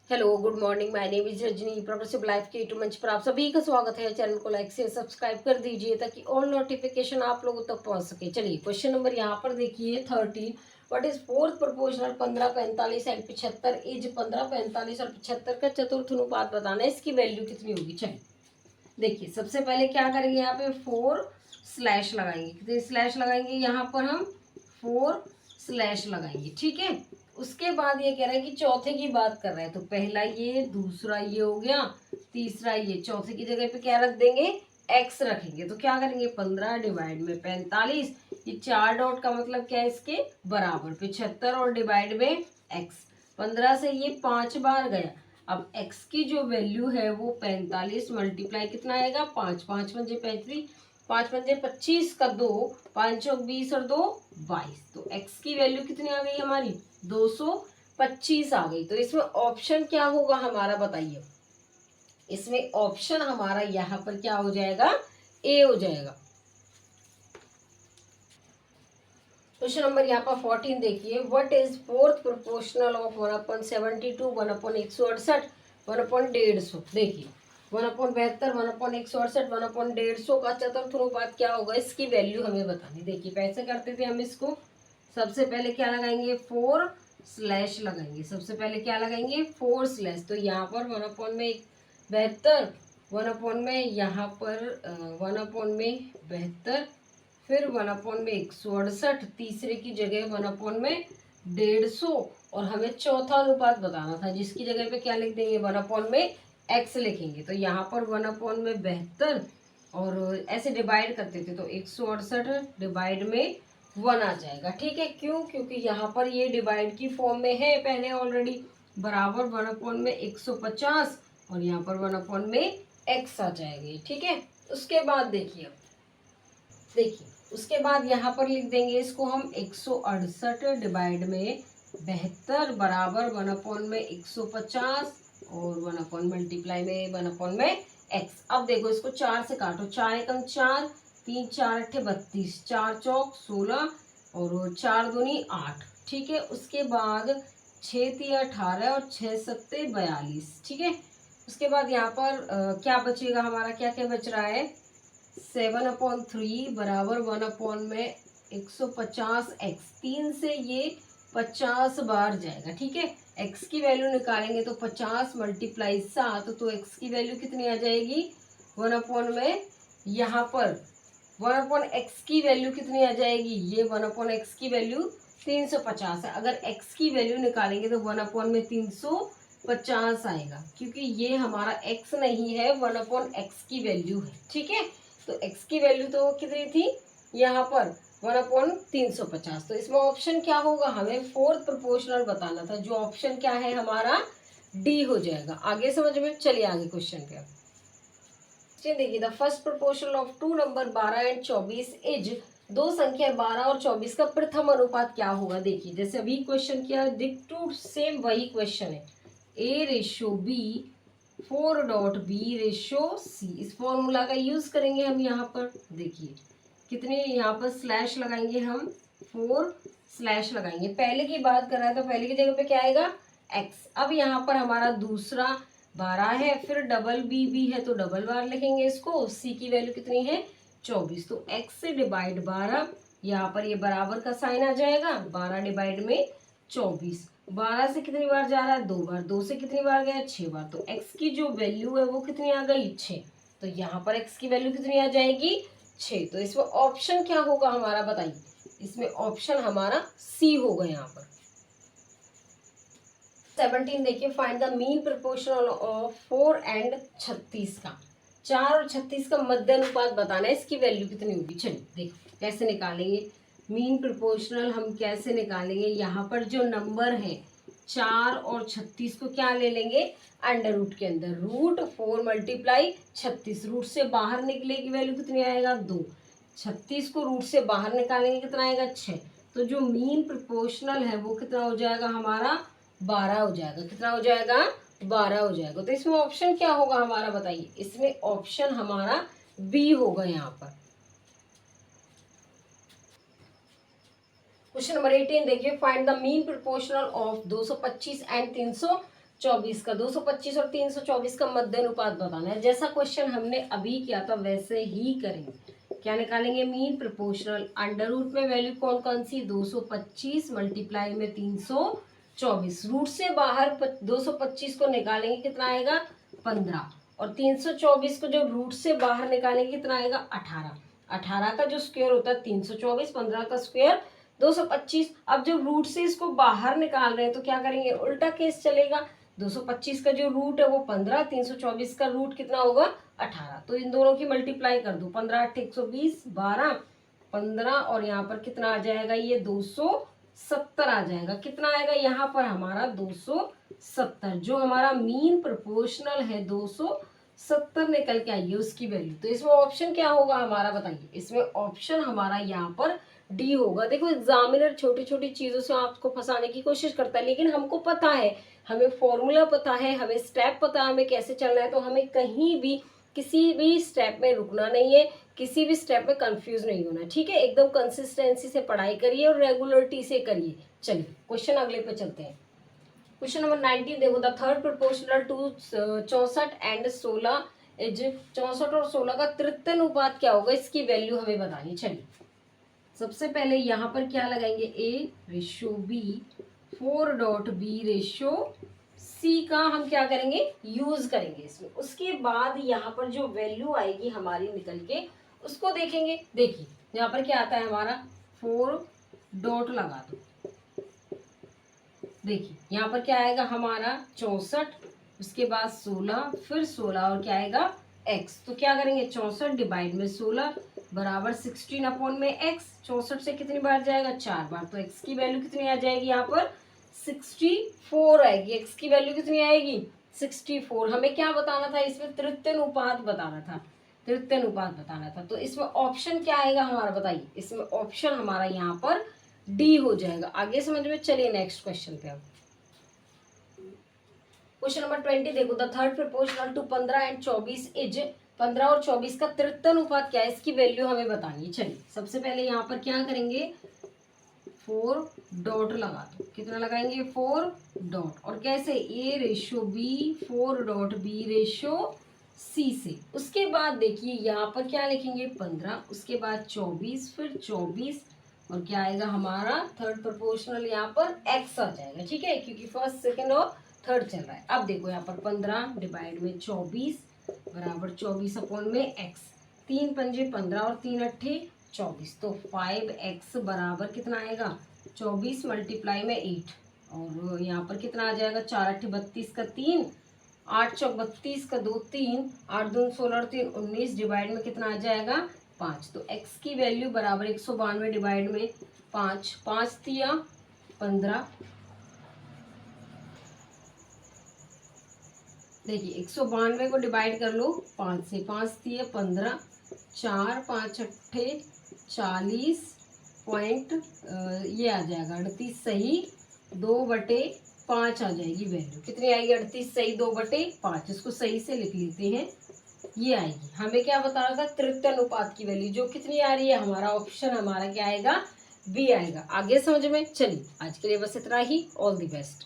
Hello good morning, my name is Rajni. Progressive life के YouTube मंच पर आप सभी का स्वागत है। चैनल को लाइक से सब्सक्राइब कर दीजिए ताकि ऑल नोटिफिकेशन आप लोगों तक पहुंच सके। चलिए क्वेश्चन नंबर यहाँ पर देखिए 13। What is fourth proportional 15, 45 and 75 is 15, 45 और 75 का चतुर्थ अनुपात बताना है। इसकी वैल्यू कितनी होगी। चलिए देखिए, सबसे पहले क्या करेंगे, यहाँ पे 4 स्लैश लगाएंगे। कितने स्लैश लगाएंगे, यहाँ पर हम 4 स्लैश लगाएंगे। ठीक है, उसके बाद ये कह रहा है कि चौथे की बात कर रहा है, तो पहला ये, दूसरा ये हो गया, तीसरा ये। चौथे की जगह पे क्या रख देंगे, एक्स रखेंगे। तो क्या करेंगे, 15 डिवाइड में 45, ये 4 डॉट का मतलब क्या है, इसके बराबर 75 और डिवाइड में एक्स। 15 से ये 5 बार गया। अब x की जो वैल्यू है वो 45 मल्टीप्लाई कितना आएगा, 5, 5 पंजे 35, 5 पंजे 25 का 2, 5 चौक 20 और 2 22। तो x की वैल्यू कितनी आ गई हमारी, 225 आ गई। तो इसमें ऑप्शन क्या होगा हमारा, बताइए। इसमें ऑप्शन हमारा यहाँ पर क्या हो जाएगा, ए हो जाएगा। क्वेश्चन नंबर यहाँ पर 14 देखिए। What is fourth proportional of 1/72, 1/168, 1/150। देखिए 1/72, 1/168, 1/150 का चतुर्थ अनुपात क्या होगा, इसकी वैल्यू हमें बतानी। देखिए कैसे करते थे हम इसको, सबसे पहले क्या लगाएंगे, 4 स्लैश लगाएंगे। सबसे पहले क्या लगाएंगे, 4 स्लैश। तो यहाँ पर 1/72, 1/में यहाँ पर 1/72, फिर 1/168, तीसरे की जगह 1/150, और हमें चौथा अनुपात बताना था, जिसकी जगह पे क्या लिख देंगे, 1/x लिखेंगे। तो यहाँ पर 1/72 और ऐसे डिवाइड करते थे, तो 168 डिवाइड में 1 आ जाएगा। ठीक है, क्यों, क्योंकि यहाँ पर ये डिवाइड की फॉर्म में है पहले ऑलरेडी, बराबर 1/150 और यहाँ पर 1/x आ जाएगी। ठीक है, उसके बाद देखिए उसके बाद यहाँ पर लिख देंगे इसको हम 168 डिवाइड में 72 बराबर 1/150 और 1 मल्टीप्लाई में 1 x। अब देखो इसको 4 से काटो, 4 एकम 4, 3 4 अट्ठे 32, 4 चौक 16 और 4 दूनी 8। ठीक है, उसके बाद 6 3 18 और 6 सत्ते 42। ठीक है, उसके बाद यहाँ पर क्या बचेगा हमारा, क्या क्या बच रहा है, 7/3 बराबर 1 में 150x। 3 से ये 50 बार जाएगा। ठीक है, x की वैल्यू निकालेंगे तो 50 मल्टीप्लाई 7, तो x की वैल्यू कितनी आ जाएगी, 1 में यहाँ पर 1/x की वैल्यू कितनी आ जाएगी, ये 1/x की वैल्यू 350 है। अगर x की वैल्यू निकालेंगे तो 1 में 350 आएगा, क्योंकि ये हमारा x नहीं है, 1/x की वैल्यू है। ठीक है, तो x की वैल्यू तो कितनी थी यहाँ पर 1/350। तो इसमें ऑप्शन क्या होगा, हमें फोर्थ प्रोपोर्शनल बताना था, जो ऑप्शन क्या है हमारा, डी हो जाएगा। आगे समझ में, चलिए आगे क्वेश्चन पे। देखिए the first proportional of two number 12 and 24 is, दो संख्या 12 और 24 का प्रथम अनुपात क्या होगा। देखिए जैसे अभी क्वेश्चन किया, डिक टू सेम वही क्वेश्चन है, A/B 4.B/C। इस फॉर्मूला का यूज करेंगे हम यहाँ पर। देखिए कितने यहाँ पर स्लैश लगाएंगे हम, 4 स्लैश लगाएंगे। पहले की बात कर रहा है तो पहले की जगह पे क्या आएगा, x। अब यहाँ पर हमारा दूसरा 12 है, फिर डबल बी है तो डबल बार लिखेंगे इसको। c की वैल्यू कितनी है, 24। तो x से डिवाइड 12, यहाँ पर ये बराबर का साइन आ जाएगा, 12 डिवाइड में 24। 12 से कितनी बार जा रहा है, 2 बार। 2 से कितनी बार गया, 6 बार। तो x की जो वैल्यू है वो कितनी आ गई, 6। तो यहाँ पर x की वैल्यू कितनी आ जाएगी, 6। तो इसमें ऑप्शन क्या होगा हमारा, बताइए। इसमें ऑप्शन हमारा सी होगा यहाँ पर। 17 देखिए, find the mean proportional of 4 and 36 का, 4 और 36 का मध्य अनुपात बताना है, इसकी वैल्यू कितनी होगी। चलिए देखो कैसे निकालेंगे मीन प्रोपोर्शनल, हम कैसे निकालेंगे। यहाँ पर जो नंबर है 4 और 36 को क्या ले लेंगे, अंडर रूट के अंदर, रूट 4 मल्टीप्लाई 36, रूट से बाहर निकलेगी वैल्यू कितनी आएगा, 2। 36 को रूट से बाहर निकालेंगे कितना आएगा, 6। तो जो मीन प्रोपोर्शनल है वो कितना हो जाएगा हमारा, 12 हो जाएगा। कितना हो जाएगा, 12 हो जाएगा। तो इसमें ऑप्शन क्या होगा हमारा, बताइए। इसमें ऑप्शन हमारा बी होगा यहाँ पर। क्वेश्चन नंबर 18 देखिए, find the mean proportional of 225 and 300 24 का 225 और 324 का मध्य अनुपात बताना है। जैसा क्वेश्चन हमने अभी किया था वैसे ही करेंगे। क्या निकालेंगे? Mean proportional. अंडर रूट में वैल्यू कौन कौन सी? 225 मल्टीप्लाई में 324। रूट से बाहर 225 को निकालेंगे कितना आएगा? 15। और 324 को जब रूट से बाहर निकालेंगे कितना आएगा? 18। 18 का जो स्क्वायर होता है 324, 15 का स्क्वायर 225। अब जब रूट से इसको बाहर निकाल रहे हैं तो क्या करेंगे? उल्टा केस चलेगा। 225 का जो रूट है वो 15, 324 का रूट कितना होगा? 18। तो इन दोनों की मल्टीप्लाई कर दो। 15 8 120, 12, 15 और यहाँ पर कितना आ जाएगा? ये 270 आ जाएगा। कितना आएगा यहाँ पर? हमारा 270। जो हमारा मीन प्रोपोर्शनल है 270 निकल के आई है उसकी वैल्यू। तो इसमें ऑप्शन क्या होगा हमारा? बताइए। इसमें ऑप्शन हमारा यहाँ पर डी होगा। देखो एग्जामिनर छोटी छोटी चीजों से आपको फंसाने की कोशिश करता है, लेकिन हमको पता है, हमें फॉर्मूला पता है, हमें स्टेप पता है, हमें कैसे चलना है। तो हमें कहीं भी किसी भी स्टेप में रुकना नहीं है, किसी भी स्टेप में कंफ्यूज नहीं होना। ठीक है, एकदम कंसिस्टेंसी से पढ़ाई करिए और रेगुलरिटी से करिए। चलिए क्वेश्चन अगले पे चलते हैं। क्वेश्चन नंबर 19 देखो। The third proportional to 64 and 16 is 64 और 16 का तृतीय अनुपात क्या होगा? इसकी वैल्यू हमें बतानी। चलिए सबसे पहले यहाँ पर क्या लगाएंगे? ए रेशो बी 4.b रेशो सी का हम क्या करेंगे? यूज करेंगे इसमें। उसके बाद यहाँ पर जो वैल्यू आएगी हमारी निकल के उसको देखेंगे। देखिए यहाँ पर क्या आता है हमारा? 4 डॉट लगा दो। देखिए यहाँ पर क्या आएगा हमारा? 64, उसके बाद 16, फिर 16 और क्या आएगा? x। तो क्या करेंगे? 64 डिवाइड में 16 बराबर 16 अपॉन में x। 64 से कितनी बार जाएगा? 4 बार। तो x की वैल्यू कितनी आ जाएगी यहाँ पर? 64 आएगी। x की वैल्यू कितनी आएगी? 64। हमें क्या बताना था इसमें? तृतीय अनुपात बताना था। तृतीय अनुपात बताना था। तो इसमें ऑप्शन क्या आएगा हमारा? बताइए। इसमें ऑप्शन हमारा यहाँ पर डी हो जाएगा। आगे समझ में। चलिए नेक्स्ट क्वेश्चन पे। अब क्वेश्चन नंबर 20 देखो। The third proportional to 15 and 24 is 15 और 24 का तृतीय अनुपात क्या है? इसकी वैल्यू हमें बतानी है। चलिए सबसे पहले यहाँ पर क्या करेंगे? 4 डॉट लगा दो। कितना लगाएंगे? 4 डॉट। और कैसे? A ratio B 4 dot B ratio C से। उसके बाद देखिए यहाँ पर क्या लिखेंगे? 15, उसके बाद 24, फिर 24 और क्या आएगा हमारा? थर्ड प्रोपोर्शनल यहाँ पर x आ जाएगा। ठीक है, क्योंकि फर्स्ट सेकंड और थर्ड चल रहा है। अब देखो यहाँ पर 15 डिवाइड में 24 बराबर 24 अपॉन में x। 3 पंजे 15 और 3 अट्ठे 24। तो 5x बराबर कितना आएगा? 24 मल्टीप्लाई में 8 और यहाँ पर कितना आ जाएगा? 4 अट्ठे 32 का 3, 8 चौक 32 का 2 3, 8 दूनी 16 और 3 19 डिवाइड में कितना आ जाएगा? 5। तो x की वैल्यू बराबर 192 डिवाइड में 5, 5 तिया 15। देखिए 192 को डिवाइड कर लो 5 से। 5 तिया 15, 4 5 अट्ठे 40 पॉइंट ये आ जाएगा 38 सही 2/5 आ जाएगी वैल्यू। कितनी आएगी? 38 सही 2/5। इसको सही से लिख लेते हैं। ये आएगी। हमें क्या बताना था? तृतीय अनुपात की वैल्यू। जो कितनी आ रही है? हमारा ऑप्शन हमारा क्या आएगा? बी आएगा। आगे समझ में। चलिए आज के लिए बस इतना ही। All the best.